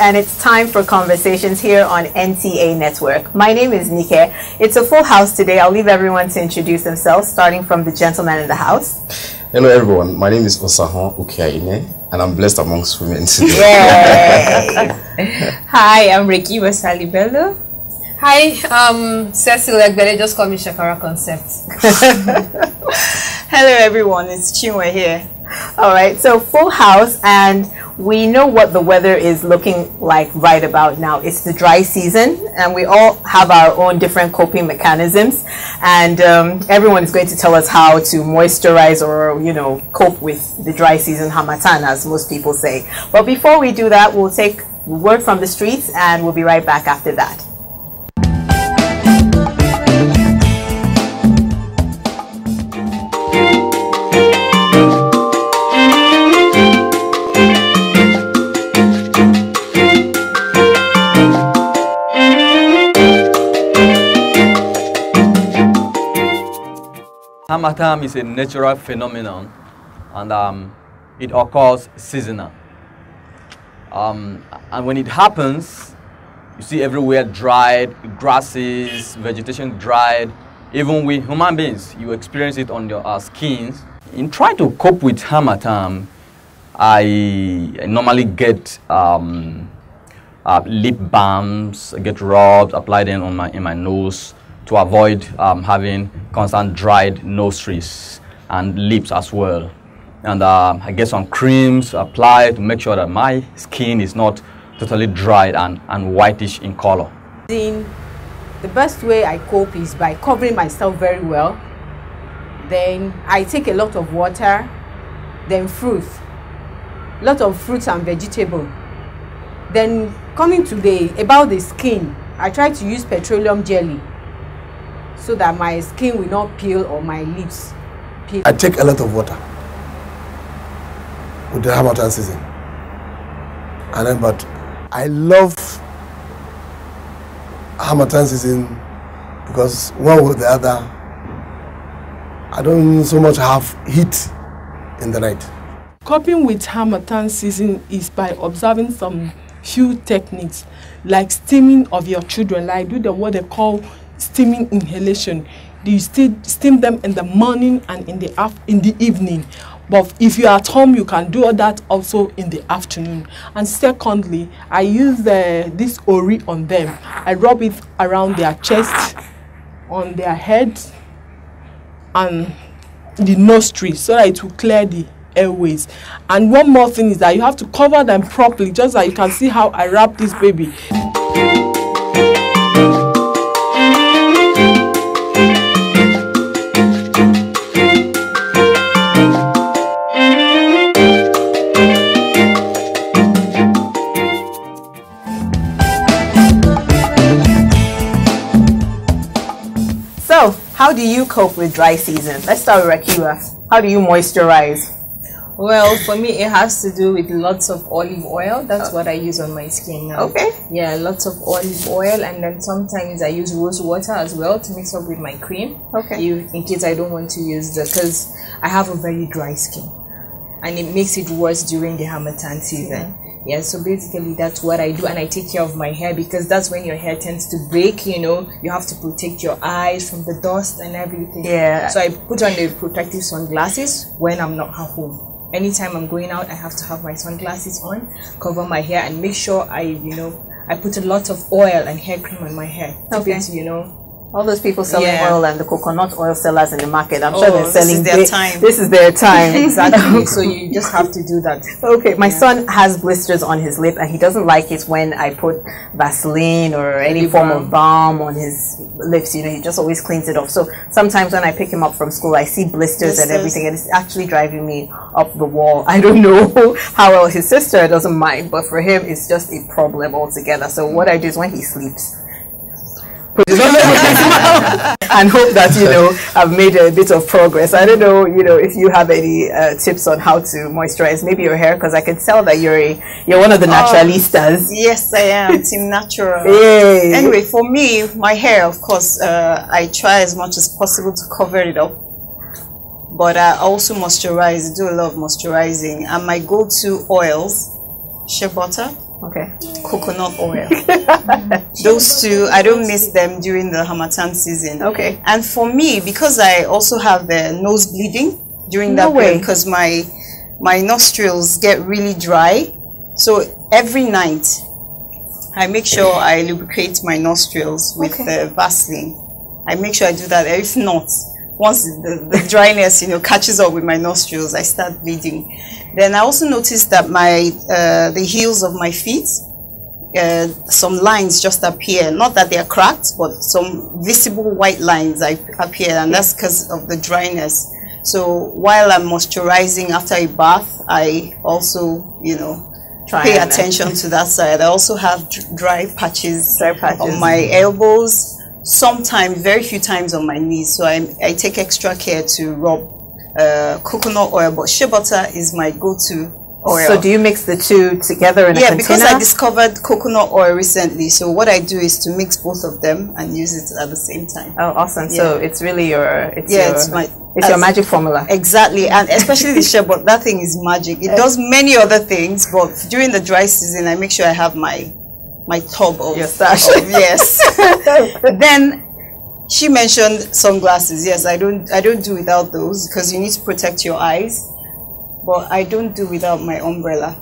and it's time for conversations here on NTA Network. My name is Nike. It's a full house today. I'll leave everyone to introduce themselves, starting from the gentleman in the house. Hello everyone, my name is Osahon Ukiaine, and I'm blessed amongst women today. Yay! Hi, I'm Reiki Wasalibello. Hi, Cecil Egbele, just call me Shakara Concept. Hello everyone, it's Chinwe here. All right, so full house, and we know what the weather is looking like right about now. It's the dry season, and we all have our own different coping mechanisms, and everyone is going to tell us how to moisturize or, you know, cope with the dry season, Harmattan, as most people say. But before we do that, we'll take word from the streets, and we'll be right back after that. Harmattan is a natural phenomenon, and it occurs seasonal. And when it happens, you see everywhere dried, grasses, vegetation dried. Even with human beings, you experience it on your skins. In trying to cope with Harmattan, I normally get lip balms, get rubs, apply them on in my nose, to avoid having constant dried nostrils and lips as well. And I get some creams to apply to make sure that my skin is not totally dried and whitish in color. The best way I cope is by covering myself very well. Then I take a lot of water, then fruits, a lot of fruits and vegetables. Then coming to about the skin, I try to use petroleum jelly, so that my skin will not peel or my lips peel. I take a lot of water with the Harmattan season. And then, but I love Harmattan season because one with the other, I don't so much have heat in the night. Coping with Harmattan season is by observing some few techniques, like steaming of your children. Like do what they call steaming inhalation. You steam them in the morning and in the evening. But if you're at home, you can do that also in the afternoon. And secondly, I use this ori on them. I rub it around their chest, on their head, and the nostrils, so that it will clear the airways. And one more thing is that you have to cover them properly, just like you can see how I wrap this baby. So, how do you cope with dry season? Let's start with Rakiwa. How do you moisturize? Well, for me, it has to do with lots of olive oil. That's what I use on my skin now. Okay. Yeah, lots of olive oil, and then sometimes I use rose water as well to mix up with my cream. Okay. In case I don't want to use because I have a very dry skin, and it makes it worse during the Harmattan season. Yeah, so basically that's what I do, and I take care of my hair because that's when your hair tends to break, you know. You have to protect your eyes from the dust and everything. Yeah. So I put on the protective sunglasses when I'm not at home. Anytime I'm going out, I have to have my sunglasses on, cover my hair, and make sure I put a lot of oil and hair cream on my hair. Okay. To, all those people selling oil and the coconut oil sellers in the market, I'm sure they're selling. This is their time. This is their time. Exactly. So you just have to do that. Okay, my son has blisters on his lip, and he doesn't like it when I put Vaseline or any form of balm on his lips. You know, he just always cleans it off. So sometimes when I pick him up from school, I see blisters and everything, and it's actually driving me up the wall. I don't know how well his sister doesn't mind, but for him, it's just a problem altogether. So what I do is when he sleeps, and hope that, you know, I've made a bit of progress. I don't know, you know, if you have any tips on how to moisturize maybe your hair, because I can tell that you're one of the naturalistas. Yes, I am Team Natural. Yay. Anyway, for me, my hair, of course, I try as much as possible to cover it up, but I also moisturize, do a lot of moisturizing, and my go-to oils: shea butter, Okay. coconut oil. Those two, I don't miss them during the Harmattan season. Okay. And for me, because I also have the nose bleeding during that period, because my nostrils get really dry, so every night I make sure I lubricate my nostrils with the Vaseline. I make sure I do that. If not, once the dryness, catches up with my nostrils, I start bleeding. Then I also noticed that the heels of my feet, some lines just appear. Not that they are cracked, but some visible white lines appear, and that's because of the dryness. So while I'm moisturizing after a bath, I also, pay attention to that side. I also have dry patches on my elbows. Sometimes, very few times on my knees, so I take extra care to rub coconut oil, but shea butter is my go-to oil. So do you mix the two together in a container? Yeah, because I discovered coconut oil recently, so what I do is to mix both of them and use it at the same time. Oh, awesome. Yeah. So it's really it's your magic formula. Exactly, and especially the shea butter, that thing is magic. It does many other things, but during the dry season, I make sure I have my tub of your stash. Yes. Then she mentioned sunglasses. Yes, I don't do without those because you need to protect your eyes. But I don't do without my umbrella.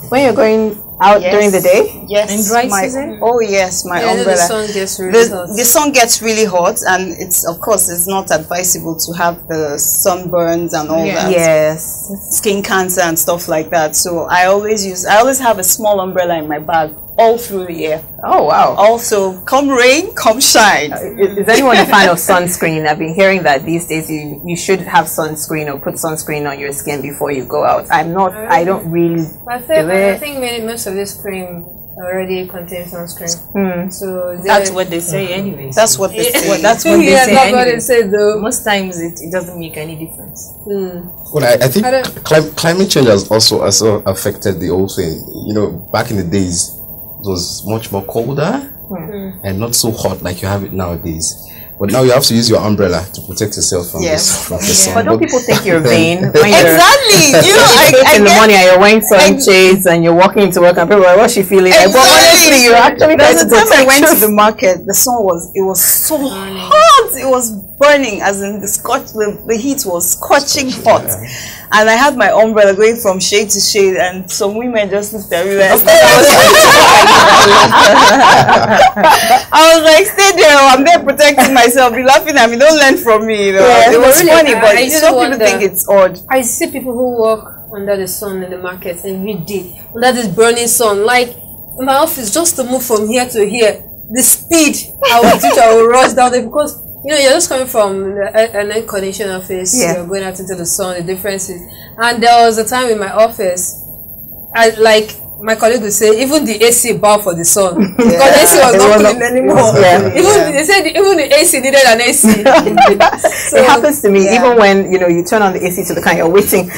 When you're going out during the day? Yes. In dry season? Oh yes, my umbrella. The sun gets really hot. The sun gets really hot, and it's not advisable to have the sunburns and all that. Yes. Skin cancer and stuff like that. So I always have a small umbrella in my bag all through the year. Oh wow. Also, come rain, come shine. Is anyone a fan of sunscreen? I've been hearing that these days you should have sunscreen or put sunscreen on your skin before you go out. I don't really I think most of this cream already contains sunscreen. So that's what they say anyways. That's what they say. That's what they say that's anyways. what they say though. Most times it doesn't make any difference. Well, I think climate change has also affected the whole thing. Back in the days, it was much more colder and not so hot like you have it nowadays. But now you have to use your umbrella to protect yourself from the sun. But don't people think you're vain? When Exactly. in the morning and you're wearing sunshades and you're walking into work and people are like, what's she feeling like? But honestly, you're actually There's a time I went to the market, the sun was so hot. It was burning, as in the heat was scorching hot. And I had my umbrella going from shade to shade, and some women just looked at me like, I was like, stay there, I'm there protecting myself, be laughing at me, don't learn from me, It was really funny, but some people think it's odd. I see people who walk under the sun in the market every day, under this burning sun. Like in my office, just to move from here to here, the speed I will rush down there because you're just coming from an air conditioning office, you're going out into the sun, the differences. And there was a time in my office, my colleague would say, even the AC bow for the sun. Because the AC was not cooling anymore. They said even the AC needed an AC. So it happens to me, even when, you turn on the AC to the car, you're waiting.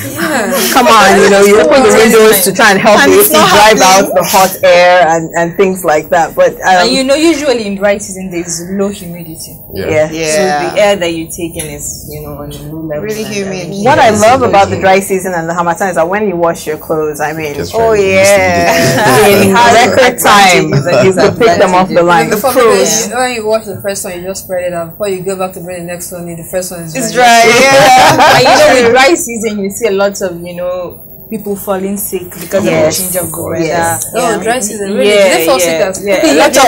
Come on, you open the windows to try and help the AC drive out the hot air and things like that. But and usually in dry season, there's low humidity. So the air that you're taking is, on a low level. Really humid. What I love about the dry season and the Harmattan is that when you wash your clothes, in record time, you could pick them off the line. When you wash the first one, you just spread it out. Before you go back to bring the next one, the first one is dry. And with dry season, you see a lot of people falling sick because of the change of the weather. Dry season. Really? They fall sick as a lot of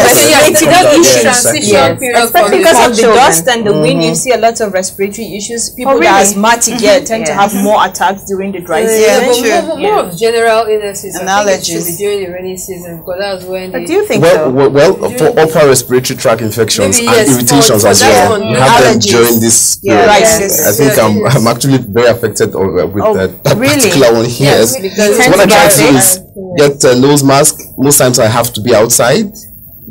transition period because of the dust and the wind. You see a lot of respiratory issues. People that are asthmatic tend to have more attacks during the dry season. More of general illnesses and allergies during the rainy season because that's when. Do you think well, for upper respiratory tract infections and irritations as well, you have them during this period. I think I'm actually very affected with that particular one here. Yes, because what I try to do is get a nose mask. Most times I have to be outside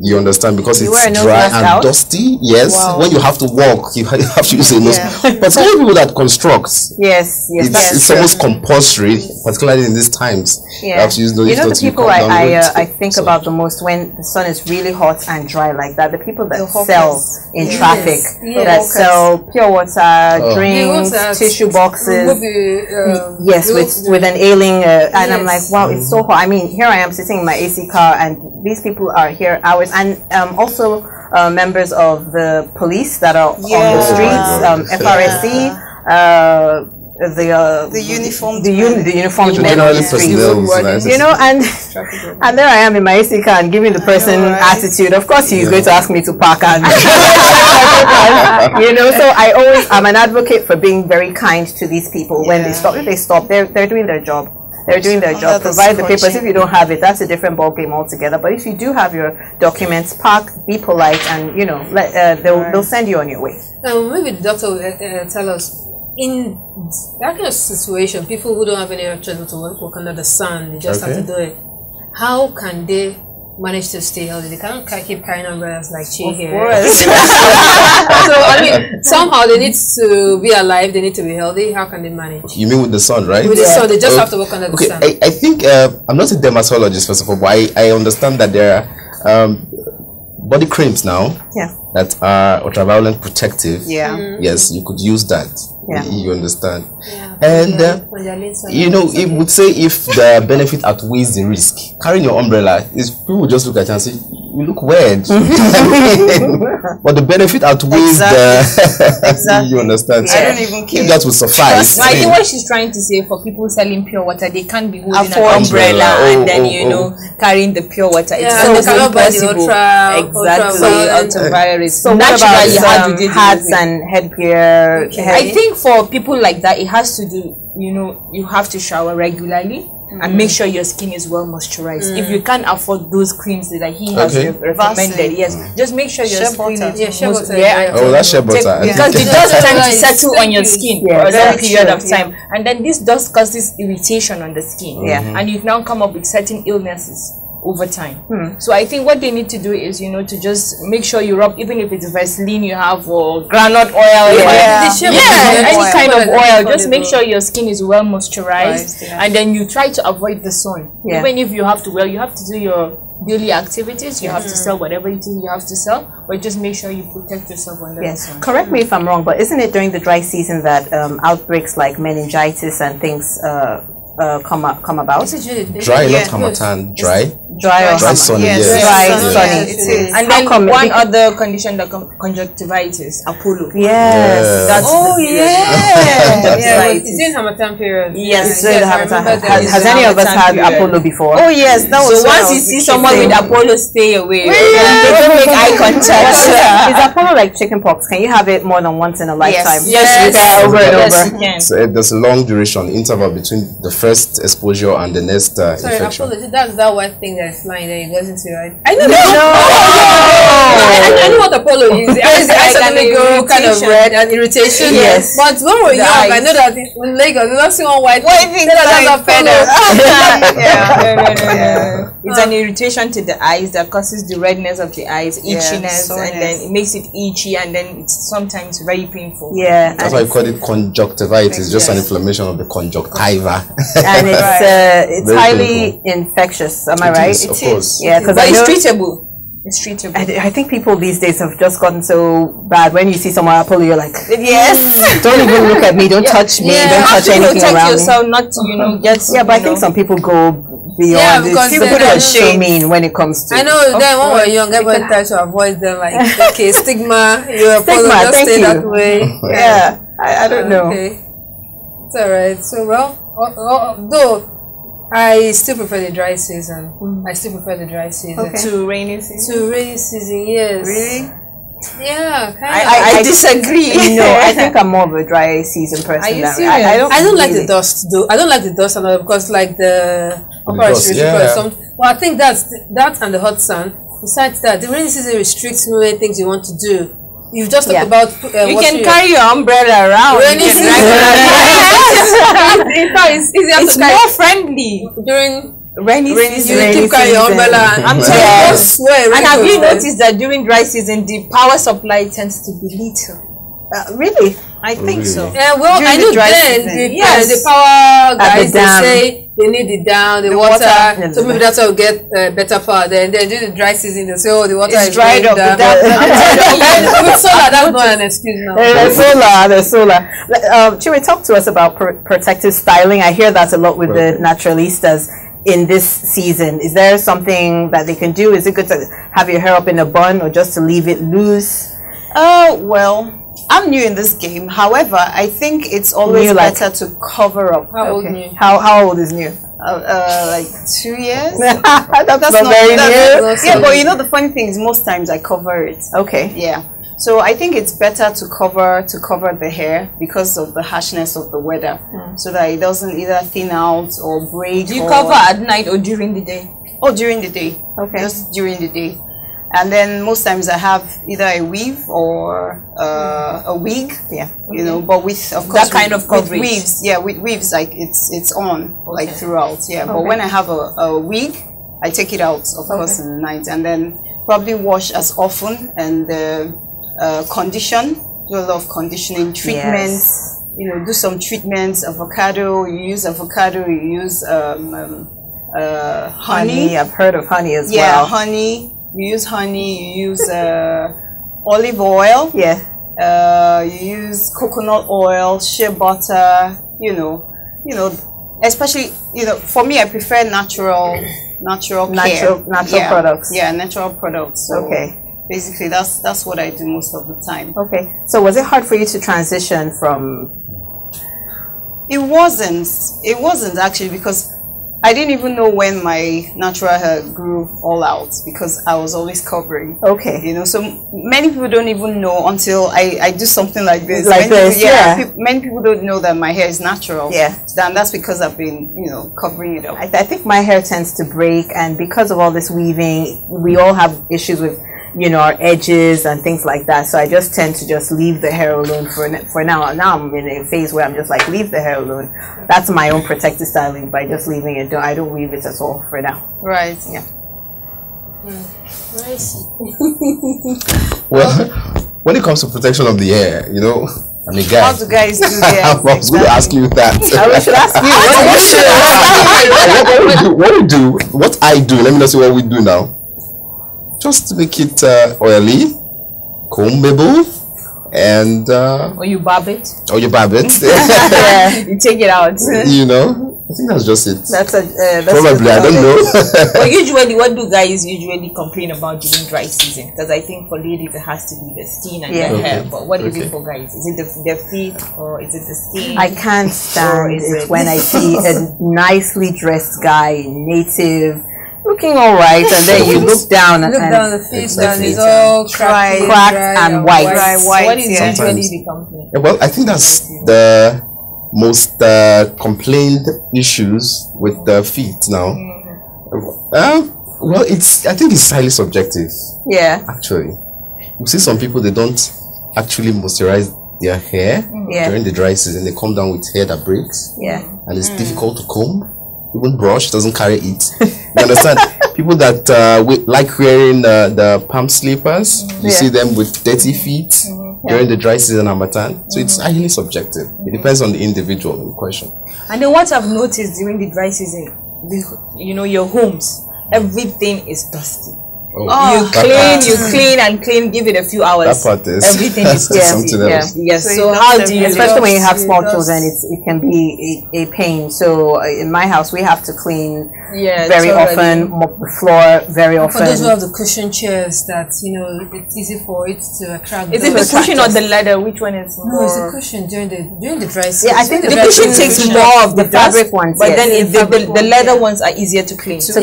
You understand? Because You it's wear a nose dry mask and out? dusty. Yes. Wow. When you have to walk, you have to use a nose. But some people that construct, Yes, it's almost compulsory, particularly in these times. You have to use those. You know, the people I think So- about the most when the sun is really hot and dry like that, the people that hawkers. sell in Yes. traffic, Yes. that sell pure water, drinks, Yeah, tissue boxes. Yes, remove with an ailing, and I'm like, Yes. wow, it's so hot. I mean, here I am sitting in my AC car, and these people are here hours, and also members of the police that are on the streets, FRSC, The uniformed the uniformed men on Generally the streets. personnel. You know, and there I am in my AC car and giving the person attitude. Of course, he's going to ask me to park and you know. So I'm an advocate for being very kind to these people when they stop. If they stop, they're doing their job. They're doing their job. Provide the papers. If you don't have it, that's a different ball game altogether. But if you do have your documents, park, be polite, and you know, they'll send you on your way. Maybe the doctor will tell us, in that kind of situation, people who don't have any other choice but to work under the sun, they just have to do it. How can they manage to stay healthy? They can't keep carrying umbrellas like Chi here. So I mean, somehow they need to be alive. They need to be healthy. How can they manage? You mean with the sun, right? With the sun, they just have to work under the sun. I think I'm not a dermatologist, first of all, but I understand that there are body creams now that are ultraviolet protective. Yes, you could use that. You understand. And you know, it would say if the benefit outweighs the risk, carrying your umbrella is, people just look at you and say you look weird. But the benefit outweighs the you understand. So I don't even care. That would suffice. I think what she's trying to say, for people selling pure water, they can't be holding an Umbrella. umbrella and then you know carrying the pure water. It's so impossible. Ultraviolet. So naturally, what about hats and headgear? I think for people like that, it has to do, you know, you have to shower regularly and make sure your skin is well moisturized. If you can't afford those creams that he has recommended, just make sure your skin is shea butter. That's shea butter. because the dust tends to settle on your skin for a long period of time, and then this dust causes irritation on the skin, and you now come up with certain illnesses over time. So I think what they need to do is, you know, to just make sure you rub, even if it's Vaseline you have or groundnut oil, any kind of oil, just make sure your skin is well moisturized, and then you try to avoid the sun. Even if you have to, you have to do your daily activities, you have to sell whatever it is you have to sell, but just make sure you protect yourself under the sun. Correct me if I'm wrong, but isn't it during the dry season that outbreaks like meningitis and things come about? Dry, not Harmattan. Dry sunny. Sunny. It is. And then one other condition, the conjunctivitis, Apollo. Yes. Conjunctivitis. It's in Harmattan period. Yes, Has any of us had Apollo before? Oh yes, that was. So once you see someone with Apollo, stay away. Don't make eye contact. Is Apollo like chickenpox? Can you have it more than once in a lifetime? Yes. Over and over. So there's a long duration interval between the first exposure and the next infection. Apollo, that's that white thing that's flying there. It goes into your eye. I know. I know what Apollo is. I suddenly go kind of red and irritation. Yes. But when we were young, I know that in Lagos, we don't see one white thing. That's Apollo. It's an irritation to the eyes that causes the redness of the eyes, itchiness, and then it makes it itchy, and then it's sometimes very painful. That's why I call it conjunctivitis, just an inflammation of the conjunctiva. And it's highly infectious. Am I right? Of course. Yeah, because it's treatable. It's treatable. I think people these days have just gotten so bad. When you see someone Apollo, you're like, don't even look at me, don't touch me, don't touch anything around yourself, not to, get. But I think some people go beyond. Because people are so mean when it comes to. I know. Then when we were young, everybody tried to avoid them. Like, okay, stigma, you're Apollo, just stay that way. I don't know. Okay, it's alright. So though I still prefer the dry season. I still prefer the dry season to rainy season. To rainy season, yes. Really? Yeah, I disagree. No, I think I'm more of a dry season person. Are you serious? I don't like the dust though. I don't like the dust and all because like the well, I think that and the hot sun. Besides that, the rainy season restricts many things you want to do. You've just talked about you can carry your umbrella around. Rainy season. It's easier to carry. More friendly during Rainy season. You keep carrying your umbrella. I'm telling you. Swear. And have you noticed that during dry season, the power supply tends to be little? Really? I think so. Yeah, well, During I know the dry then season. the power guys, the they dam. say they need the dam, the water. So maybe that's how we get better power. Then during the dry season, they say, oh, the water is dried up. down. With solar, that's not an excuse now. There's solar. Chinwe, talk to us about protective styling. I hear that a lot with the naturalistas in this season. Is there something that they can do? Is it good to have your hair up in a bun or just to leave it loose? Well, I'm new in this game. However, I think it's always better to cover up. How old new? How old is new? Like 2 years. that's not very new. Yeah, but you know the funny thing is most times I cover it. Okay. Yeah. So I think it's better to cover the hair because of the harshness of the weather, so that it doesn't either thin out or break. Do you cover at night or during the day? Oh, during the day. Okay. Just during the day. And then most times I have either a weave or a wig. Yeah. You know, but with of course that kind of coverage. With weaves, yeah, with weaves like it's on like throughout. Yeah. But when I have a wig, I take it out of course in the night, and then probably wash as often and condition. Do a lot of conditioning treatments. Yes. You know, do some treatments. Avocado. You use avocado. You use honey. I've heard of honey as well. Yeah, honey. You use honey. You use olive oil. Yeah. You use coconut oil, shea butter. You know, especially for me, I prefer natural products. Yeah, natural products. So okay. Basically, that's what I do most of the time. Okay. So was it hard for you to transition from? It wasn't actually, because I didn't even know when my natural hair grew all out, because I was always covering. Okay. You know, so many people don't even know until I do something like this. Many people don't know that my hair is natural. Yeah. And that's because I've been, covering it up. I think my hair tends to break, and because of all this weaving, we all have issues with our edges and things like that. So I just tend to just leave the hair alone for now. Now I'm in a phase where I'm just like, leave the hair alone. That's my own protective styling, by just leaving it. I don't weave it at all for now. Right. Yeah. Nice. Well, when it comes to protection of the hair, I'm a guy. How do guys do their I was going to ask you that. I should ask you. What I do, let me not say what we do now. Just to make it oily, combable, and or you barb it. Yeah, you take it out. I think that's just it. That's probably. I don't know. But usually, what do guys usually complain about during dry season? Because I think for ladies it has to be the skin and the hair. But what is it for guys? Is it their feet or is it the skin? I can't stand it when I see a nicely dressed guy, native, looking all right, and then you look down and the face and it's all cracked and white. What is usually the complaint? Well, I think that's the most complained issues with the feet now. Well, I think it's highly subjective. Yeah. Actually, you see some people, they don't actually moisturize their hair during the dry season. They come down with hair that breaks. Yeah. And it's difficult to comb. Even brush doesn't carry it. You understand? People that like wearing the palm slippers, you see them with dirty feet during the dry season Harmattan. So it's highly subjective. It depends on the individual in question. And then what I've noticed during the dry season, your homes, everything is dusty. You clean, give it a few hours. That part is everything is something else. Yes. So how do you, especially when you have small children, it can be a pain. So in my house, we have to clean very often, mop the floor very often. For those who have the cushion chairs, that it's easy for it to crack. Is it the cushion or the leather? Which one is more? No, it's the cushion during the dry season. Yeah, I think the cushion takes more of the fabric ones, but then the leather ones are easier to clean. Easier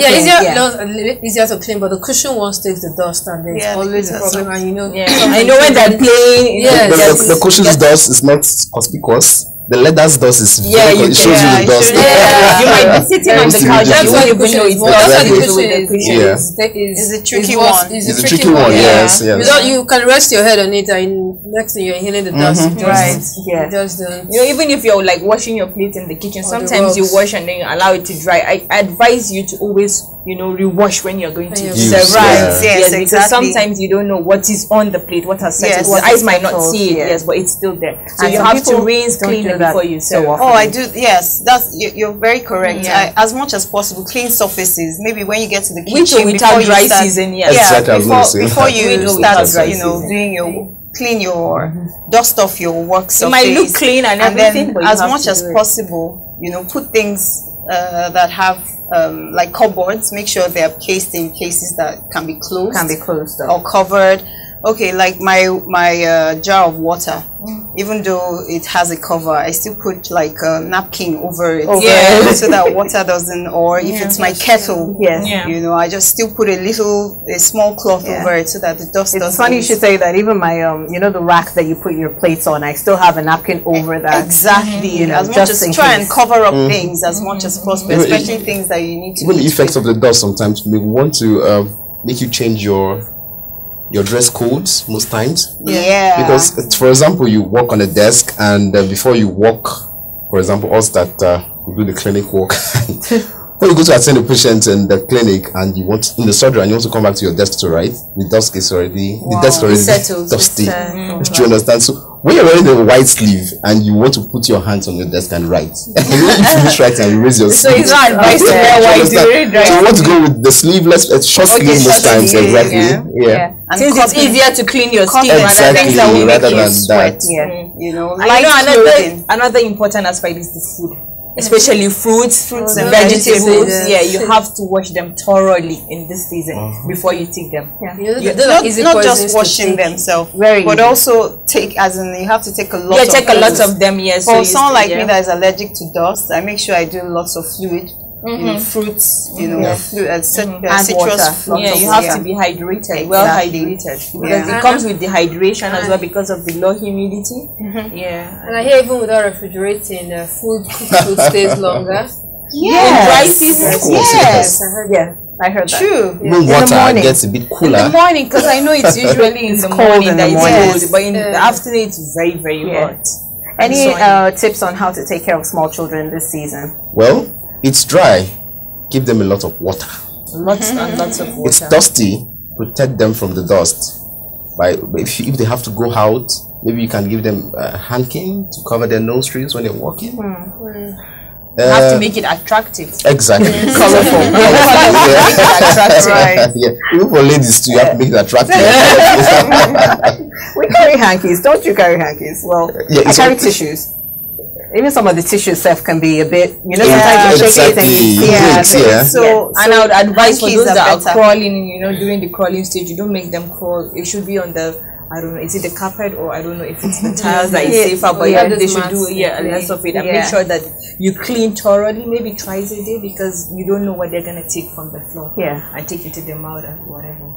to clean, but the cushion ones takes the dust, and there's always a problem. And I know when they're playing. The cushion's dust is not conspicuous. the leather's dust is you it shows you the dust. You might be sitting on the couch. That's why the cushion cushion is It's a tricky one. It's a tricky one. Yes. You can rest your head on it, and next thing you're inhaling the dust. Right. Just don't. Even if you're like washing your plate in the kitchen, sometimes you wash and then you allow it to dry. I advise you to always, rewash when you're going to serve. Right. Yes, exactly. Because sometimes you don't know what is on the plate, what has settled. The eyes might not see it, yes, but it's still there. So you have to rinse, clean it before you serve. Oh, I do. Yes, you're very correct. As much as possible, clean surfaces. Maybe when you get to the kitchen, without dry season, before you start, doing your clean your dust off your work surface. It might look clean and everything, then, as much as possible, put things that have like cupboards. Make sure they are placed in places that can be closed, or covered. Okay, like my jar of water, even though it has a cover, I still put like a napkin over it, so that water doesn't. Or if it's my kettle, I just still put a small cloth over it so that the dust doesn't. It's funny you should say that. Even my the rack that you put your plates on, I still have a napkin over that. Exactly. As much as try and cover up things as much as possible, especially things that you need to. Even the effects of the dust sometimes may want to make you change your dress codes most times. Because for example, you work on a desk, and before you walk, for example, us that we do the clinic work, when you go to attend a patient in the clinic and you want in the surgery and you want to come back to your desk to write, the desk is already dusty. Do you understand? So when you're wearing a white sleeve and you want to put your hands on your desk and write, if you finish writing and you raise your sleeve, so it's not advice to wear white. So you want to go with the sleeveless, short sleeve most times. Exactly. And since it's easier to clean your skin rather than sweat. Another important aspect is the food. Especially fruits and vegetables. You have to wash them thoroughly in this season before you take them. Not just washing themselves, but also you have to take a lot. Take a lot of them. For someone like me that is allergic to dust, I make sure I do lots of fluid. Fruits, citrus fruits. You have to be hydrated, well hydrated, because it comes with dehydration as well because of the low humidity. And I hear even without refrigerating, food stays longer. In dry season. I heard that. True. Even water gets a bit cooler. In the morning, because I know it's usually in the morning that it's cold, but in the afternoon it's very, very hot. Any tips on how to take care of small children this season? Well, it's dry. Give them a lot of water. Lots and lots of water. It's dusty. Protect them from the dust. If they have to go out, maybe you can give them a handking to cover their nostrils when they're walking. You have to make it attractive. Exactly. Colorful. Even for ladies too, you have to make it attractive. We carry hankies. Don't you carry hankies? Well, I carry tissues. Even some of the tissue stuff can be a bit, sometimes you shake it and you see So, and I would advise for those that are crawling, during the crawling stage, you don't make them crawl. It should be on the, I don't know, is it the carpet or I don't know if it's the tiles that is safer, but they should do less of it and make sure that you clean thoroughly, maybe twice a day, because you don't know what they're going to take from the floor and take it to their mouth and whatever.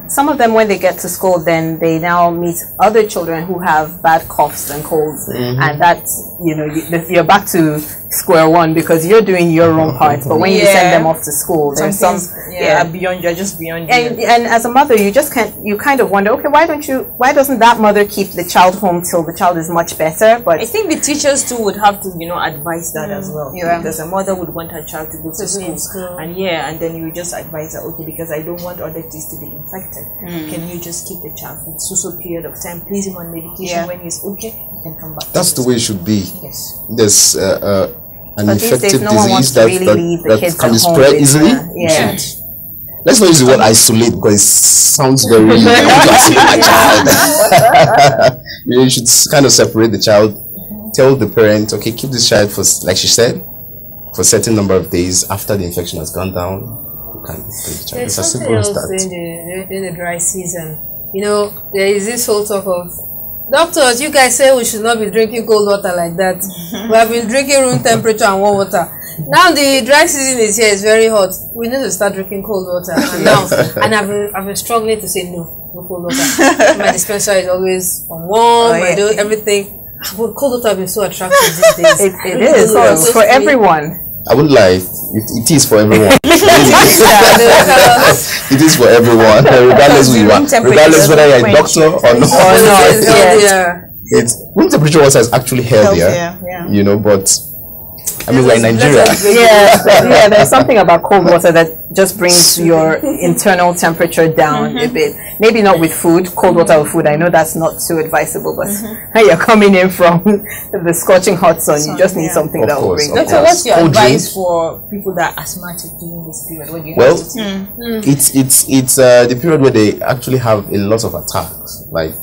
Some of them, when they get to school, then they now meet other children who have bad coughs and colds, and that's, you're back to square one because you're doing your own part, but when you send them off to school, there's some you're just beyond and as a mother, you just kind of wonder, okay, why doesn't that mother keep the child home till the child is much better? But I think the teachers too would have to advise that as well, because a mother would want her child to go to school, and then you just advise her, okay, because I don't want other kids to be infected, can you just keep the child for so period of time, place him on medication, when he's okay, you can come back. That's the way it should be. There's an but infective no disease that can be spread easily. Let's not use the word isolate because it sounds very I want to isolate my child. You should kind of separate the child. Tell the parent, okay, keep this child for, like she said, for a certain number of days. After the infection has gone down, you can take the child. There's something else in the dry season. There is this whole talk of, doctors, you guys say we should not be drinking cold water like that. We have been drinking room temperature and warm water. Now the dry season is here, it's very hot. We need to start drinking cold water. And I've been struggling to say no cold water. My dispenser is always on warm, I do everything. Well, cold water has been so attractive these days. It is for everyone. I wouldn't lie, it is for everyone. It is for everyone, regardless who you are, regardless whether you're a doctor or not. Room temperature water is actually healthier, you know, but I mean, we're in Nigeria. Yeah, there's something about cold water that just brings your internal temperature down a bit. Maybe not with food, cold water with food. I know that's not so advisable, but you're coming in from the scorching hot sun, you just need something that will bring. So what's your advice for people that are asthmatic during this period? What do you have to say? It's the period where they actually have a lot of attacks. Like,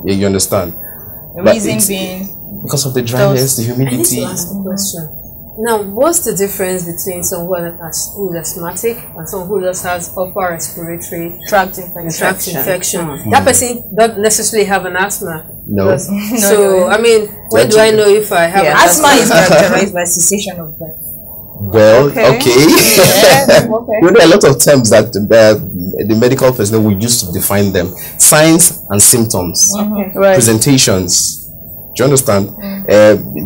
you understand? The reason being because of the dryness, the humidity. I need to ask a question. Now, what's the difference between someone who is asthmatic and someone who just has upper respiratory tract infection? That person doesn't necessarily have an asthma. No. So, I mean, when do I know if I have an asthma? Is characterized by cessation of breath. Well, okay. There are a lot of terms that the medical personnel will use to define them. Signs and symptoms, presentations. Do you understand?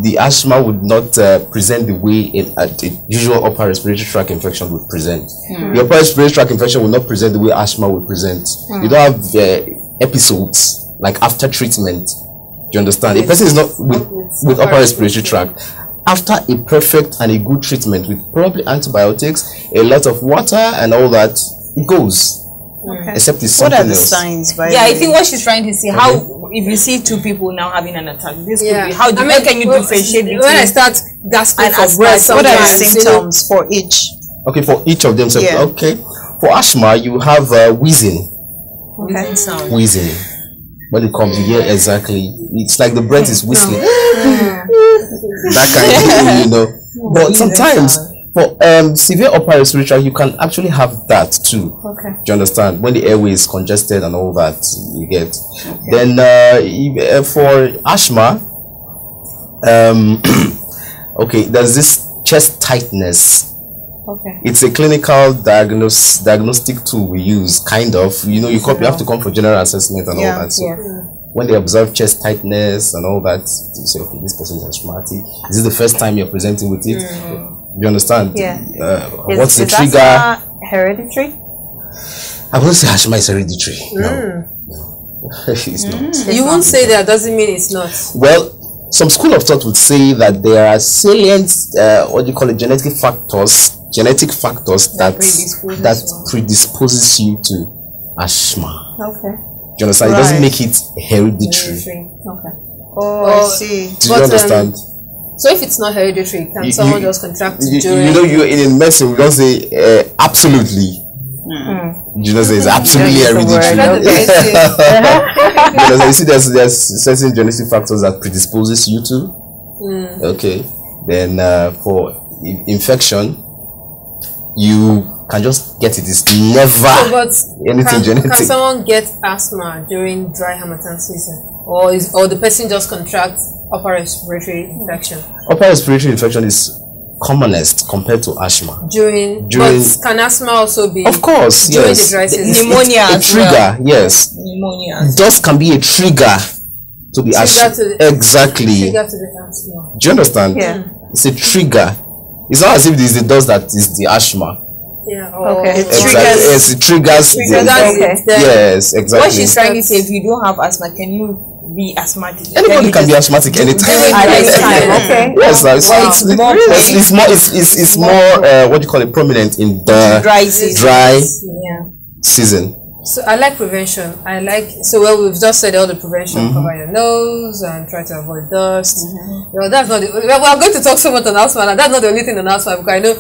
The asthma would not present the way a usual upper respiratory tract infection would present. The upper respiratory tract infection will not present the way asthma would present. You don't have episodes like after treatment. Do you understand? A person is not with upper respiratory tract. After a perfect and a good treatment with probably antibiotics, a lot of water and all that, it goes. Except it's something else. What are the signs? I think what she's trying to say, how if you see two people now having an attack, this could be, how can you differentiate between when I start gasping for breath? What are the symptoms for each? Okay, for each of them. So, okay, for asthma, you have wheezing. Wheezing. When it comes, you hear exactly. It's like the breath is whistling. That kind of thing, you know. But sometimes, for severe upper respiratory, you can actually have that too. Do you understand? When the airway is congested and all that, you get. Then for asthma, okay, there's this chest tightness. It's a clinical diagnostic tool we use, kind of. You know, you have to come for general assessment and all that. So when they observe chest tightness and all that, you say, okay, this person is asthmatic. Is it the first time you're presenting with it? You understand? What's the trigger? Asthma hereditary? I wouldn't say asthma is hereditary. No. It's not. You won't say that, doesn't mean it's not. Well, some school of thought would say that there are salient, genetic factors that predisposes you to asthma. Do you understand? It doesn't make it hereditary. I see. Do you understand? So if it's not hereditary, can someone just contract it during? You know, you in medicine, we don't say absolutely. You know, it's absolutely hereditary. You see, there's certain genetic factors that predisposes you to. Okay. Then for infection, you can just get it. It's never anything genetic. Can someone get asthma during dry Harmattan season, or the person just contracts upper respiratory infection? Upper respiratory infection is commonest compared to asthma. But can asthma also be? Of course, during the dry season? Pneumonia a trigger, yes. Pneumonia. Dust can be a trigger to be asthma. Exactly. Trigger to the asthma. Do you understand? It's a trigger. It's not as if it is the dust that is the asthma. It triggers. Yes, exactly. What she's trying to say, if you don't have asthma, can you be asthmatic? Anybody can be asthmatic anytime. Yes, it's more what do you call it, prominent in the dry season. So I like prevention. We've just said all the prevention. Cover your nose and try to avoid dust. That's not we're going to talk so much on asthma, and that's not the only thing on asthma, because I know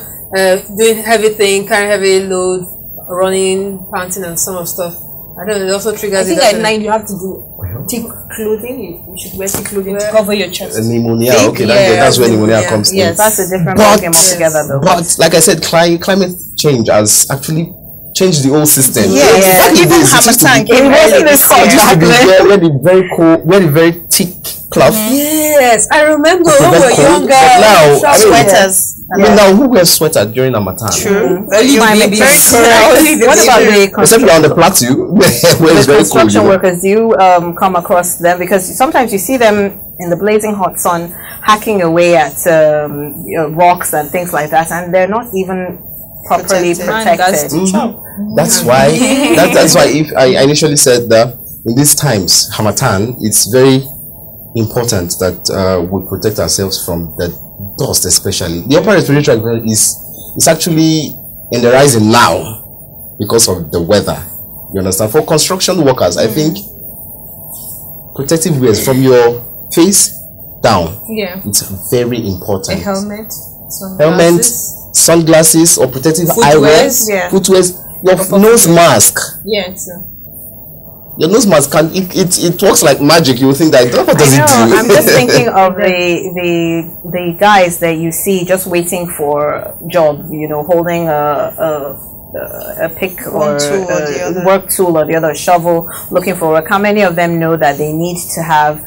doing heavy thing, carrying heavy load, running, panting, and some of stuff. I don't know, it also triggers. I think at night you have to do thick clothing. You should wear thick clothing to cover your chest. Pneumonia, that's where pneumonia comes in. Yes, that's a different game altogether, though. But like I said, climate change has actually changed the whole system. Even Harmattan came wasn't this hot. Where the very cold, where the very thick cloth. Yes, I remember when we were younger. Now, sweaters. I mean, now who wears sweater during Harmattan? True. What about the especially on the plateau where it's very cold? Construction workers, do you come across them? Because sometimes you see them in the blazing hot sun hacking away at rocks and things like that, and they're not even properly protected. That's why. That's why. If I initially said that in these times, Harmattan, it's very important that we protect ourselves from the dust, especially. The upper respiratory tract is actually in the rising now because of the weather. You understand? For construction workers, I think protective wears from your face down. Yeah, it's very important. A helmet, sunglasses, or protective eyewear, footwears, your nose mask. Yeah, your nose mask it works like magic. You will think that what does it do? I'm just thinking of the guys that you see just waiting for a job, holding a pick or a work tool or the other, shovel, looking for work. How many of them know that they need to have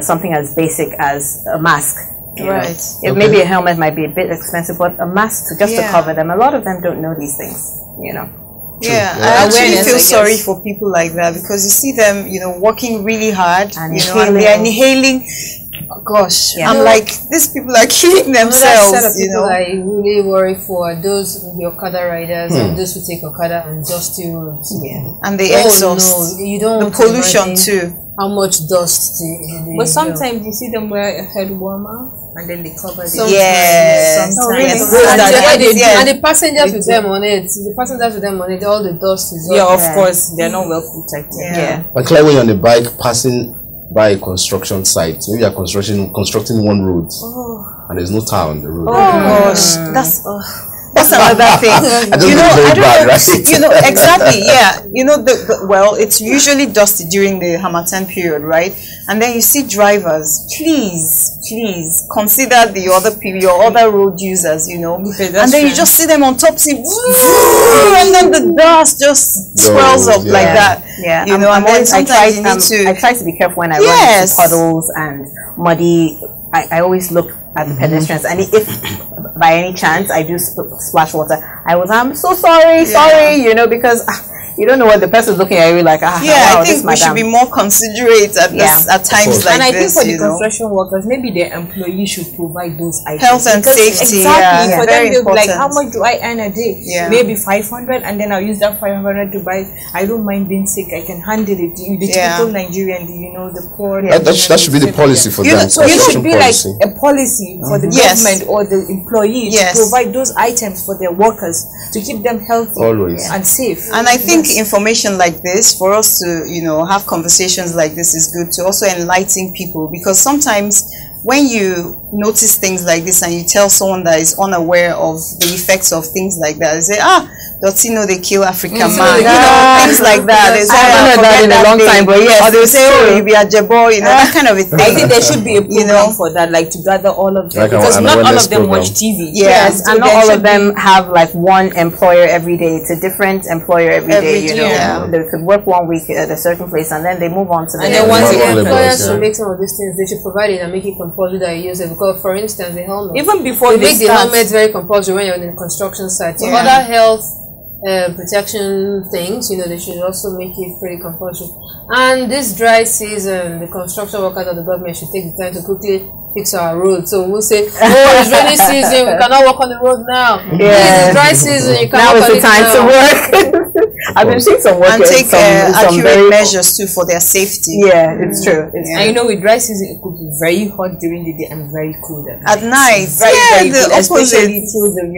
something as basic as a mask? Right. Maybe a helmet might be a bit expensive, but a mask to cover them. A lot of them don't know these things, Yeah, I actually feel sorry for people like that, because you see them, working really hard, and they're inhaling. Oh, gosh, I'm like, these people are killing themselves. Set of people I really worry for those the Okada riders and those who take Okada and dusty roads. And the exhaust, you don't the pollution too. How much dust? But sometimes you see them wear a head warmer and then they cover it. Sometimes. And the passengers with them on it. All the dust is. Of course, they're not well protected. But clearly, when you're on a bike passing by a construction site, maybe you're constructing one road, and there's no tire on the road. Oh gosh, that's another thing. I don't know, exactly. Yeah, well, it's usually dusty during the Harmattan period, right? And then you see drivers, please consider the other people, your other road users, and then you just see them on top, and then the dust just swells up like that. Yeah, and then sometimes you need to. I try to be careful when I run into puddles and muddy. I always look at the pedestrians, and if by any chance I do splash water, I'm so sorry, because you don't know what the person's looking at you like. Wow, I think we should be more considerate at times like this. And I think for the construction workers, maybe their employees should provide those items. Health and safety. Exactly. For them, they'll be like, how much do I earn a day? Maybe 500, and then I'll use that 500 to buy. I don't mind being sick. I can handle it. The typical Nigerian, the poor. That should be the policy for them. So it should be like a policy for the government or the employees to provide those items for their workers to keep them healthy and safe. And I think information like this, for us to have conversations like this, is good to also enlighten people, because sometimes when you notice things like this and you tell someone that is unaware of the effects of things like that, they say, Dotino, they kill African man, things like that. I haven't heard that in a long time, but yes. Or they say, you be a jebo, that kind of a thing. I think there should be a program for that, like to gather all of them, because not all of them watch TV. Yes, and not all of them have like one employer every day. It's a different employer every day. They could work 1 week at a certain place, and then they move on to the next. And then once the employers should make some of these things, they should provide it and make it compulsory that you use it. Because, for instance, the helmet. Even before they make the helmets very compulsory when you're in the construction site. So other health protection things, they should also make it pretty compulsory. And this dry season, the construction workers of the government should take the time to quickly fix our road. So we'll say, it's rainy season, we cannot walk on the road now. It's dry season, you cannot walk on it now. Now is the time to work. I've been seeing some work and take accurate measures too for their safety. Yeah, it's true. And with dry season, it could be very hot during the day and very cool at night. Very cool, especially till the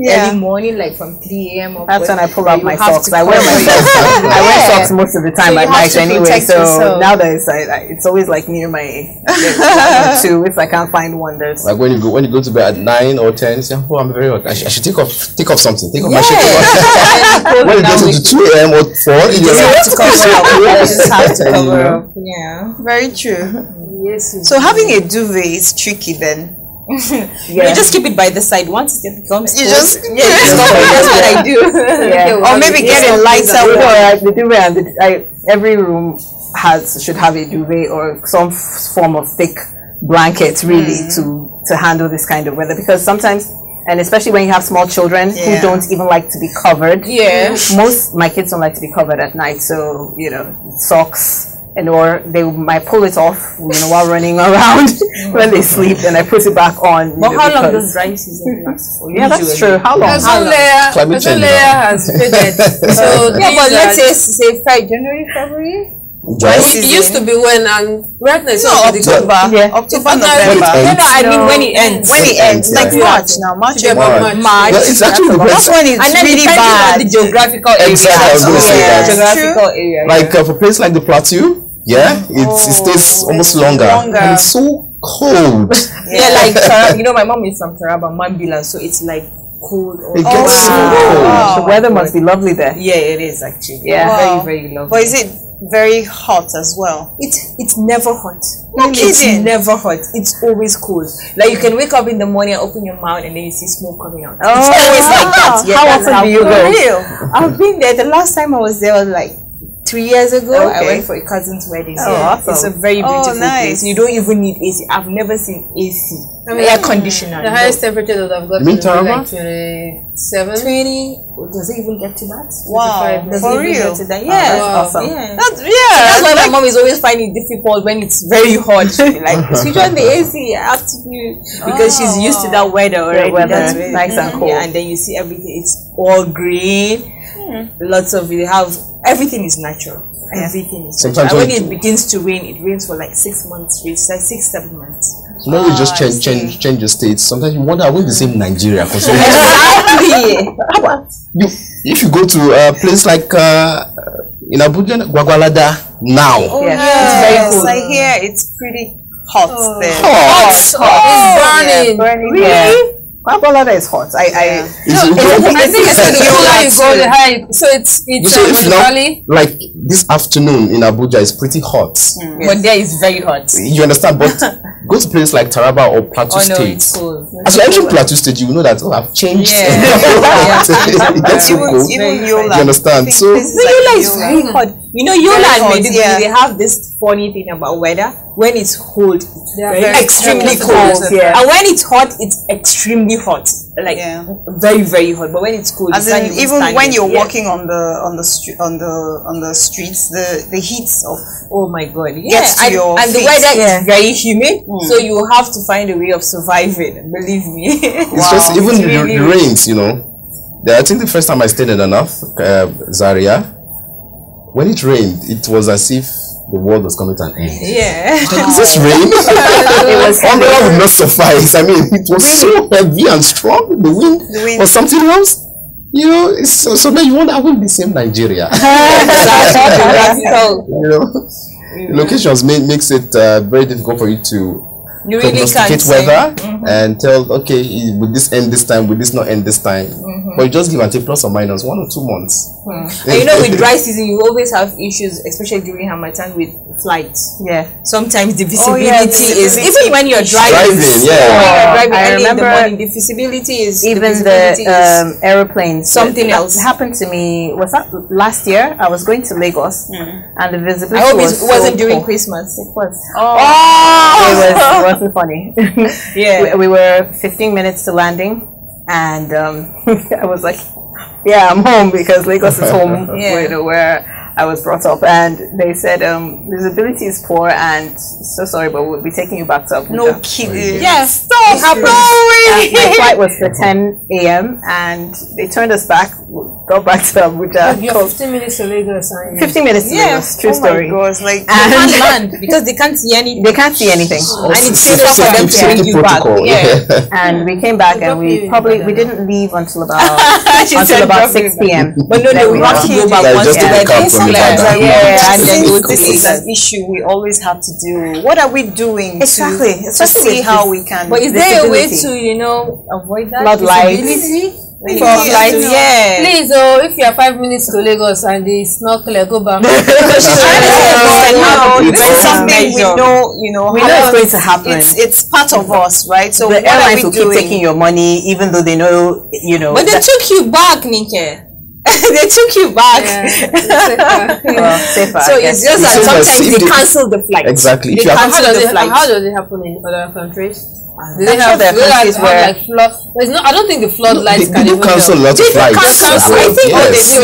early morning, like from 3 a.m. That's when I pull out my socks. I wear my socks. I wear socks most of the time at night anyway. So now that it's always like near my two. If I can't find one, there's like when you go to bed at 9 or 10, you say, I'm very hot. I should take off something. Take off my shirt. When you go to 2 a.m. or 4, you just have to cover up. Yeah, very true. Yes. So having a duvet is tricky then. You just keep it by the side. Once it becomes you just that's what I do. Or maybe get a lighter one. The duvet and every room should have a duvet or some form of thick blanket really to handle this kind of weather, because sometimes And especially when you have small children who don't even like to be covered. Yeah. My kids don't like to be covered at night, so socks. And or they might pull it off, while running around when they sleep, and I put it back on. But how long does dry season last for? Yeah, that's true. How long? Climate change has faded. So but let's say January, February. It used to be when, and right now it's October. October, November. I mean when it ends. When it ends, like March now. March. Well, it's actually that's when it's really bad. The geographical area. Exactly, I was going to say that. Geographical area. Like for places like the Plateau, it stays almost longer. And it's so cold. Yeah, like my mom is from Taraba, Mambila, so it's like cold. It gets so cold. The weather must be lovely there. Yeah, it is actually. Yeah, very, very lovely. But is it very hot as well? It's never hot. No kidding. It's never hot. It's always cold. Like you can wake up in the morning and open your mouth and then you see smoke coming out. It's always like that. Yeah, how often do you go? I've been there. The last time I was there was like 3 years ago. I went for a cousin's wedding. Awesome. It's a very beautiful place. You don't even need AC. I've never seen AC. Air conditioner. The highest temperature that I've got is like 27. 20. Does it even get to that? Wow. Does For it even real? get to that? Yeah. That's awesome. Yeah. That's why my mom is always finding it difficult when it's very hot. Like, switch on the AC. I have to do because she's used to that weather already. That's really nice and cold. Yeah, and then you see everything. It's all green. Lots of everything is natural. Everything is natural. And when it begins to rain, it rains for like 6 months, 6-7 months. So when we just change your states, sometimes you wonder, are we the same Nigeria? Exactly. If you go to a place like in Abuja, Gwagwalada now, it's very cool. I hear it's pretty hot there. Hot. It's burning. Really? Gwagwalada is hot. I think it's the cooler you go, the higher. So it's like this afternoon in Abuja is pretty hot. But there is very hot. You understand? But go to places like Taraba or Plateau State. As you enter Plateau State, you will know that I've changed. It gets so cold. You understand? So Yola is very hot. Yola and Maiduguri, they have this funny thing about weather. When it's cold, it's extremely cold. And when it's hot, it's extremely hot. Like very, very hot. But when it's cold, as in, even when you're walking on the streets, the heat of my god, gets to your and feet. The weather is very humid, so you have to find a way of surviving. Believe me. It's just even the rains. I think the first time I stayed in Zaria, when it rained, it was as if the world was coming to an end. Yeah. Is this rain? Umbrella would not suffice. I mean, it was so heavy and strong. The wind was something else. So then you wonder, I will be the same Nigeria. Locations makes it very difficult for you to prognosticate weather and tell, okay, will this end this time, will this not end this time? But you just give and take plus or minus 1 or 2 months. And with dry season, you always have issues, especially during Harmattan, with flights. Yeah. Sometimes the visibility is, even when you're driving. I remember in the morning, the visibility is, even the aeroplanes. Something else. It happened to me, was that last year? I was going to Lagos and the visibility I hope was it wasn't during Christmas. It was. It wasn't funny. Yeah. We were 15 minutes to landing and I was like, I'm home because Lagos is home where I was brought up, and they said visibility is poor and so sorry, but we'll be taking you back to Abuja. No kidding. Yes, stop. My flight was for 10 a.m. and they turned us back, got back to Abuja. You're 15 minutes to Lagos. 15 minutes to Lagos, true story. My gosh, like, they can't land because they can't see anything. They can't see anything. And it's safer for them to bring you back. And we came back and we didn't leave until about 6 p.m. But no, we have to go back once and then this is an issue we always have to do. What are we doing to see how we can? But is there a way to avoid that? Floodlights. Please, if you are 5 minutes to Lagos and it's not clear, go back. It's something we know, we know it's going to happen. It's part of us, right? So the airlines will keep taking your money, even though they know, But they took you back, Nike. They took you back. Safer. So it's just that sometimes they cancel the flight. Exactly. How does it happen in other countries? Do they have like flood? I don't think the floodlights can even cancel lots of flights. I think it's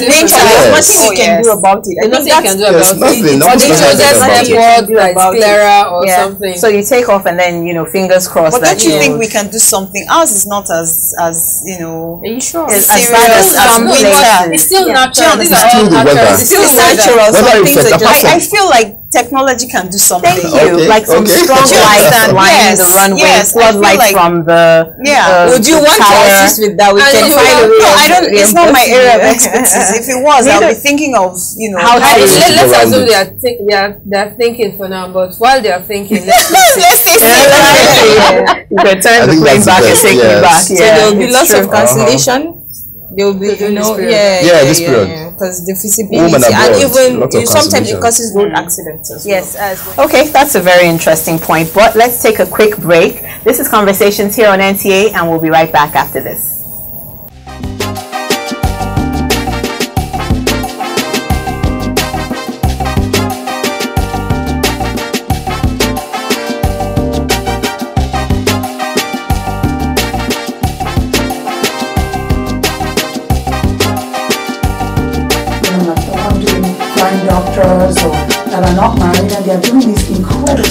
nature. There's nothing you can do about it. There's nothing you can do about it. Or the chosen airport that's clearer or something. So you take off and then, you know, fingers crossed. But don't you think we can do something? Ours is not as you know. Are you sure? As bad as some winter. It's still natural. These are all natural. It's still natural. Some things are just. I feel like technology can do something. Thank you. Like some strong lights lining the runway, floodlights from the would you want to assist with that? We can find a way. No, I don't. It's not my area of expertise. If it was, I'll be thinking of, you know, let's assume they're thinking for now. But while they are thinking, let's say you can turn the plane back and take me back. So there will be lots of cancellation. There will be, you know, this period. Because the feasibility and even sometimes it causes road accidents as well. Yes. Okay, that's a very interesting point. But let's take a quick break. This is Conversations here on NTA, and we'll be right back after this. Doctors or that are not married, and they are doing this incredible.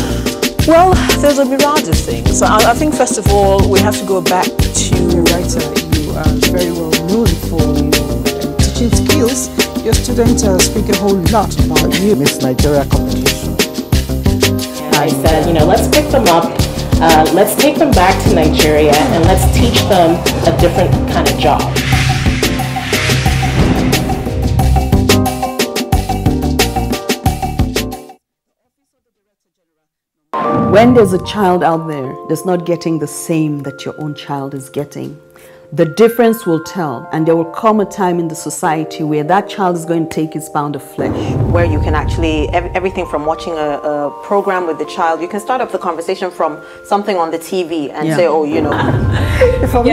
Well, there's a myriad of things. I think first of all we have to go back to the writer. You are very well known for your teaching skills. Your students speak a whole lot about you. Miss Nigeria competition. I said, you know, let's pick them up, let's take them back to Nigeria, and let's teach them a different kind of job. When there's a child out there that's not getting the same that your own child is getting, the difference will tell, and there will come a time in the society where that child is going to take its pound of flesh. Where you can actually, everything from watching a program with the child, you can start up the conversation from something on the TV and say, oh, you know. For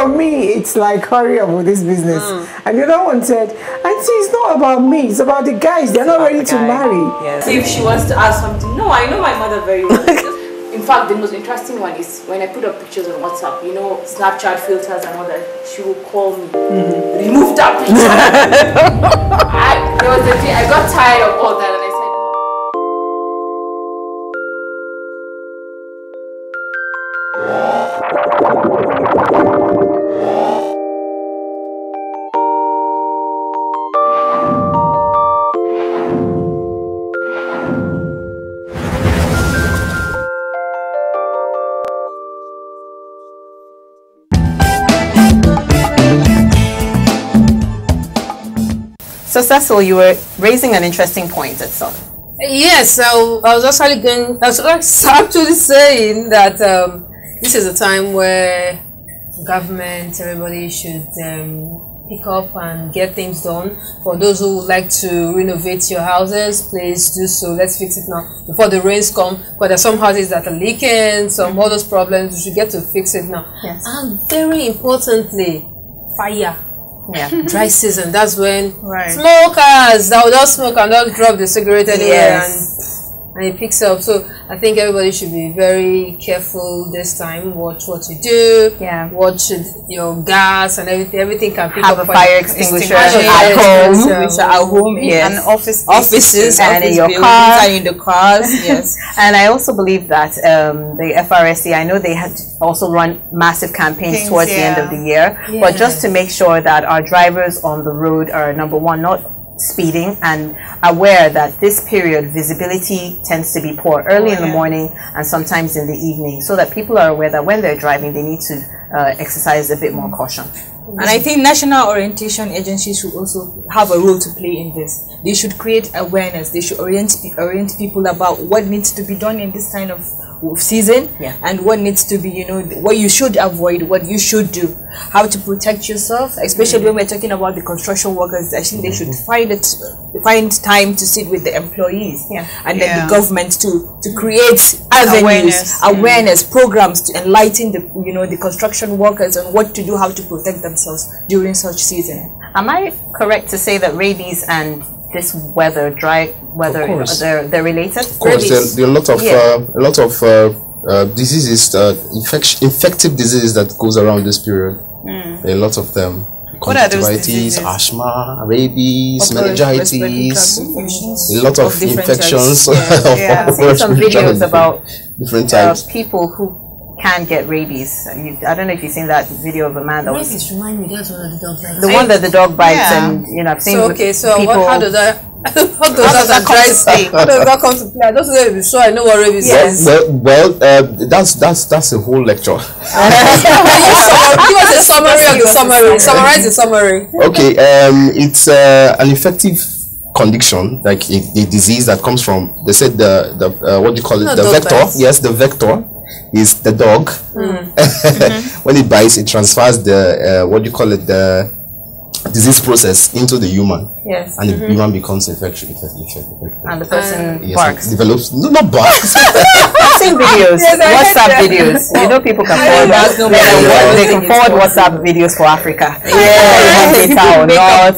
me, it's like, hurry up with this business. And the other one said, Auntie, it's not about me, it's about the guys, they're not ready to marry. Yes. If she wants to ask something, no, I know my mother very well. In fact, the most interesting one is when I put up pictures on WhatsApp, you know, Snapchat filters and all that, she will call me, remove that picture. There was a day I got tired of all that and I said, So Cecil, you were raising an interesting point at some. Yes, I was actually saying that this is a time where government, everybody should pick up and get things done. For those who would like to renovate your houses, please do so. Let's fix it now before the rains come. But there's some houses that are leaking, some all those problems. You should get to fix it now. Yes. And very importantly, fire. Yeah. Dry season, that's when smokers that will just smoke and don't drop the cigarette anywhere and it picks up. So I think everybody should be very careful this time. Watch what you do. Yeah. Watch your gas and everything. Everything can pick up. Have a fire extinguisher at home. And offices and in your car and in the cars. Yes. And I also believe that the FRSC, I know they had also run massive campaigns towards the end of the year, but just to make sure that our drivers on the road are, number one, not speeding and aware that this period visibility tends to be poor early in the morning and sometimes in the evening, so that people are aware that when they're driving they need to exercise a bit more caution. And I think national orientation agencies should also have a role to play in this. They should create awareness. They should orient people about what needs to be done in this kind of season, and what needs to be, you know, what you should avoid, what you should do, how to protect yourself, especially when we're talking about the construction workers. I think they should find time to sit with the employees and then the government to create avenues, awareness programs to enlighten the construction workers on what to do, how to protect themselves during such season. Am I correct to say that rabies and this weather, dry weather, they're related? Of course, there are a lot of diseases, infective diseases that goes around this period. A lot of them. Conjunctivitis, asthma, rabies, meningitis, a lot of infections. I've seen some videos about different types. People who can get rabies. I don't know if you've seen that video of a man that was. Rabies remind me, that's one of the dog bites. The one that the dog bites, and I've seen. So people, how does that? How does that come to play? I don't know if it's sure I know what rabies is. Well, that's a whole lecture. Give us a summary of the summary. Summarize the summary. Okay, it's an infective condition, like a disease that comes from. They said the what do you call it? The vector. Bites. Yes, the vector is the dog. When it bites, it transfers the what do you call it? The disease process into the human. Yes. And the human becomes infected. And the person barks. Develops. No, not barks. I've seen videos. WhatsApp videos. You know, people can forward. They can forward WhatsApp videos for Africa. Yeah. Data or not.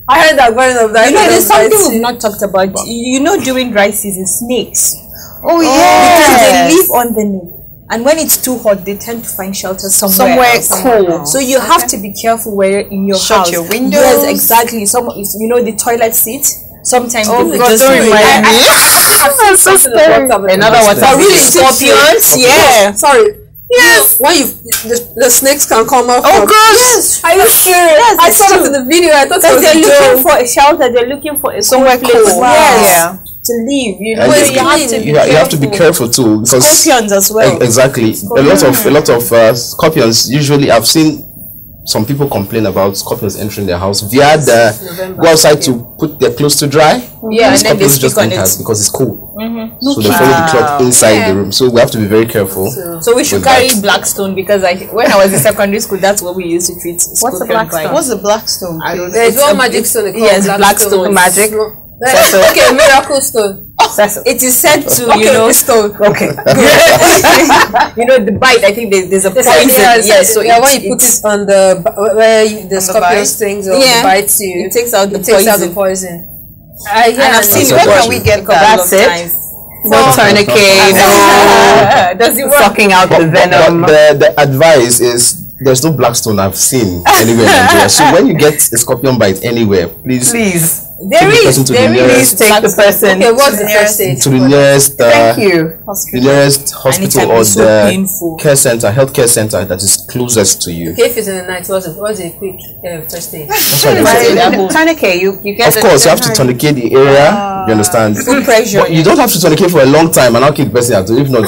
I heard that going of that. You know, there's something we've not talked about. You know, during dry season, snakes. Oh yeah. Because they live on the neck. And when it's too hot, they tend to find shelter somewhere cold. So you have to be careful where in your house. Shut your windows. Yes, exactly. You know the toilet seat. Sometimes they just don't remind me. That's so scary. Another one. Really, scorpions. Yeah. Sorry. Yes. When the snakes can come out. Oh gosh. Yes. Are you serious? I saw it in the video. I thought they're looking for a shelter. They're looking for a somewhere cold. Wow. Yes. To live, you know, you have to be careful too, because scorpions as well. Exactly, a lot of scorpions. Usually, I've seen some people complain about scorpions entering their house via the go outside to put their clothes to dry. Yeah, and then they just on it because it's cold. So they follow the cloth inside the room. So we have to be very careful. So we should carry Blackstone, because when I was in secondary school, that's what we used to treat. What's the Blackstone? What's the Blackstone? There's one magic stone. Yes, Blackstone magic. Okay, miracle stone. It is said to stone. Okay. You know the bite. I think there's a poison. Yes. So when you put it on the the scorpion stings or the bites you, it takes out the poison. And I've seen. Where can we get that? That's it. No tourniquet. No. Does it sucking out the venom? The advice is there's no Blackstone I've seen anywhere in Nigeria. So when you get a scorpion bite anywhere, please. There is. Please take the person. Okay, what's the first aid? To the nearest. Thank you. The nearest hospital or the care center, healthcare center that is closest to you. Okay, if it's in the night, what's a quick first aid? Tourniquet. You get. Of course, you have to tourniquet the area. You understand? Full pressure. But you don't have to tourniquet for a long time and not kick the person out. If not,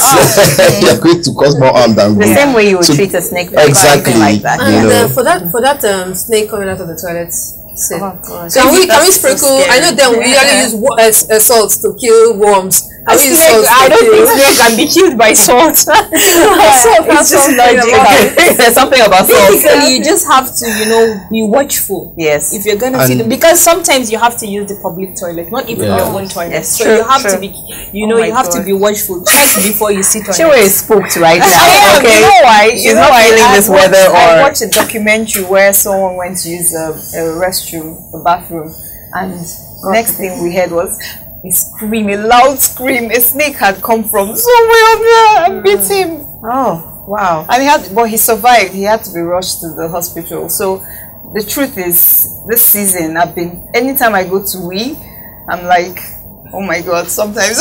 you're going to cause more harm than good. The same way you would treat a snake. Exactly. Like that. And for that snake coming out of the toilet. So can we sprinkle? I know then we usually use salt to kill worms. I don't think snake can be killed by salt. It's just logical. There's something about salt. Basically, you just have to, be watchful. Yes. If you're gonna see them, because sometimes you have to use the public toilet, not even your own toilet. Yes, so you have to be, you have to be watchful. Check before you sit on it. She is spooked right now. Okay. You know why? She's not feeling this weather. I watched a documentary where someone went to use a restroom, a bathroom, and next thing we heard was a loud scream. A snake had come from somewhere up there and bit him. Oh, wow. And he survived. He had to be rushed to the hospital. So the truth is, this season anytime I go to I'm like, oh my God, sometimes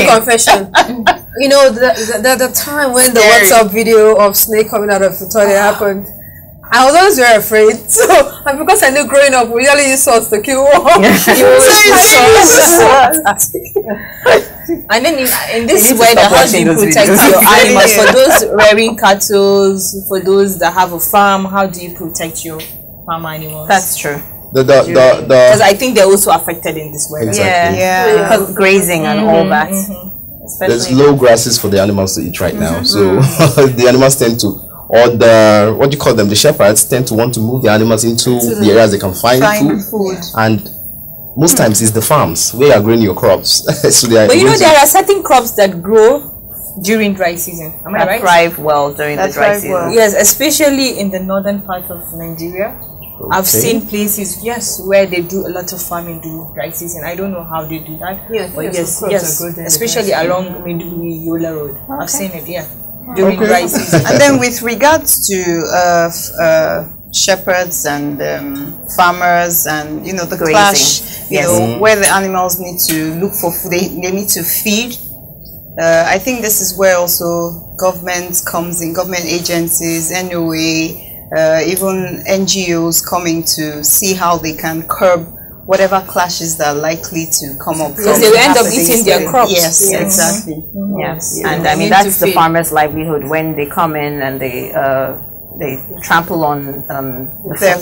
confession. The time when the WhatsApp video of snake coming out of the toilet happened, I was always very afraid. So, and because I knew growing up, we usually use salt to kill worms. And then in this weather, how do you protect your animals? For those rearing cattle, for those that have a farm, how do you protect your farm animals? That's true. Because I think they're also affected in this weather. Exactly. Yeah. Because of grazing and all that. There's low grasses for the animals to eat right now. So the animals tend to, or the shepherds tend to want to move the animals into the areas they can find food. And most times it's the farms where you are growing your crops. So there are certain crops that grow during dry season. Am I right? Thrive well during the dry season. Yes, especially in the northern part of Nigeria. I've seen places, yes, where they do a lot of farming during dry season. I don't know how they do that. Yeah, but yes, especially along Midway Yola Road. Okay. I've seen it, yeah, during dry season. And then with regards to shepherds and farmers and the grazing. clash, where the animals need to look for food, they need to feed. I think this is where also government comes in, government agencies, NOA, even NGOs coming to see how they can curb whatever clashes that are likely to come up. Because they will end up eating their crops. Yes, exactly. Yes, and I mean that's the farmer's livelihood when they come in and they trample on the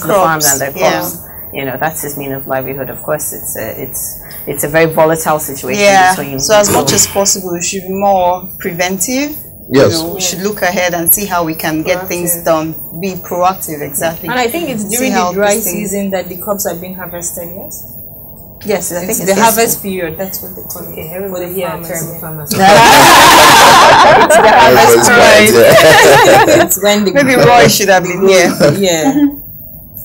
farms and their crops. That's his means of livelihood. Of course, it's a very volatile situation. Yeah. So as much as possible, we should be more preventive. Yes. We should look ahead and see how we can get things done. Be proactive, exactly. And I think it's during the dry season that the crops are being harvested. Yes. Yes, I think it's the harvest period. That's what they call it. For the farmers. It's the harvest period. It's when maybe Roy should have been here. Yeah.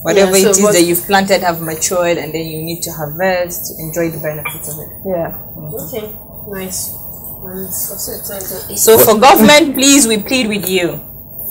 Whatever it is that you've planted have matured, and then you need to harvest to enjoy the benefits of it. Yeah. Okay. Nice. So for government, please, we plead with you.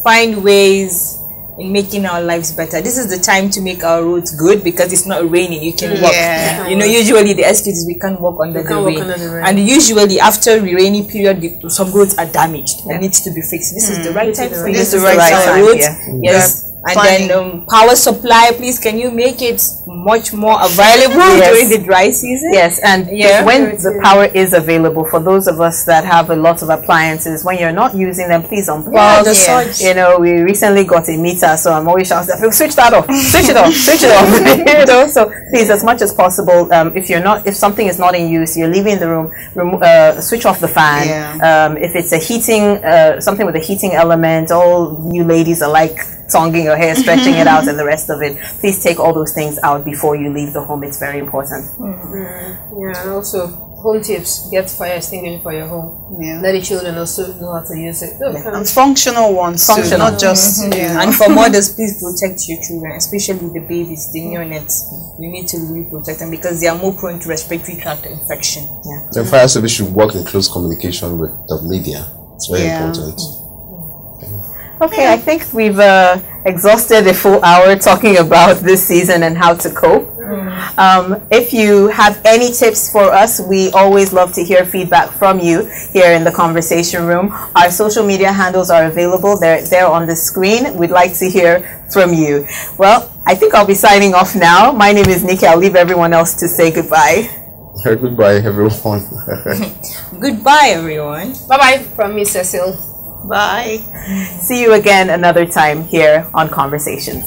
Find ways in making our lives better. This is the time to make our roads good because it's not raining. You can walk. Usually the excuse is we can't walk under the rain. And usually after the rainy period, some roads are damaged and needs to be fixed. This is the right time for this. This is the right time. Yes. And then power supply, please, can you make it much more available during the dry season? Yes, and when the power is available, for those of us that have a lot of appliances, when you're not using them, please unplug. We recently got a meter, so I'm always shouting, switch that off, switch it off, switch it off. So please, as much as possible, if something is not in use, you're leaving the room, switch off the fan. If it's a heating, something with a heating element, all you ladies are like tonguing your hair, stretching it out, and the rest of it. Please take all those things out before you leave the home. It's very important. Yeah, and also home tips: get fire extinguisher for your home. Yeah. Let the children also know how to use it. And functional ones, too, not just. And for mothers, please protect your children, especially the babies, the neonates. You need to really protect them because they are more prone to respiratory tract infection. The fire service should work in close communication with the media. It's very important. Okay, I think we've exhausted a full hour talking about this season and how to cope. If you have any tips for us, we always love to hear feedback from you here in the conversation room. Our social media handles are available. They're on the screen. We'd like to hear from you. Well, I think I'll be signing off now. My name is Nikki. I'll leave everyone else to say goodbye. Goodbye, everyone. Goodbye, everyone. Bye-bye from me, Cecil. Bye. See you again another time here on Conversations.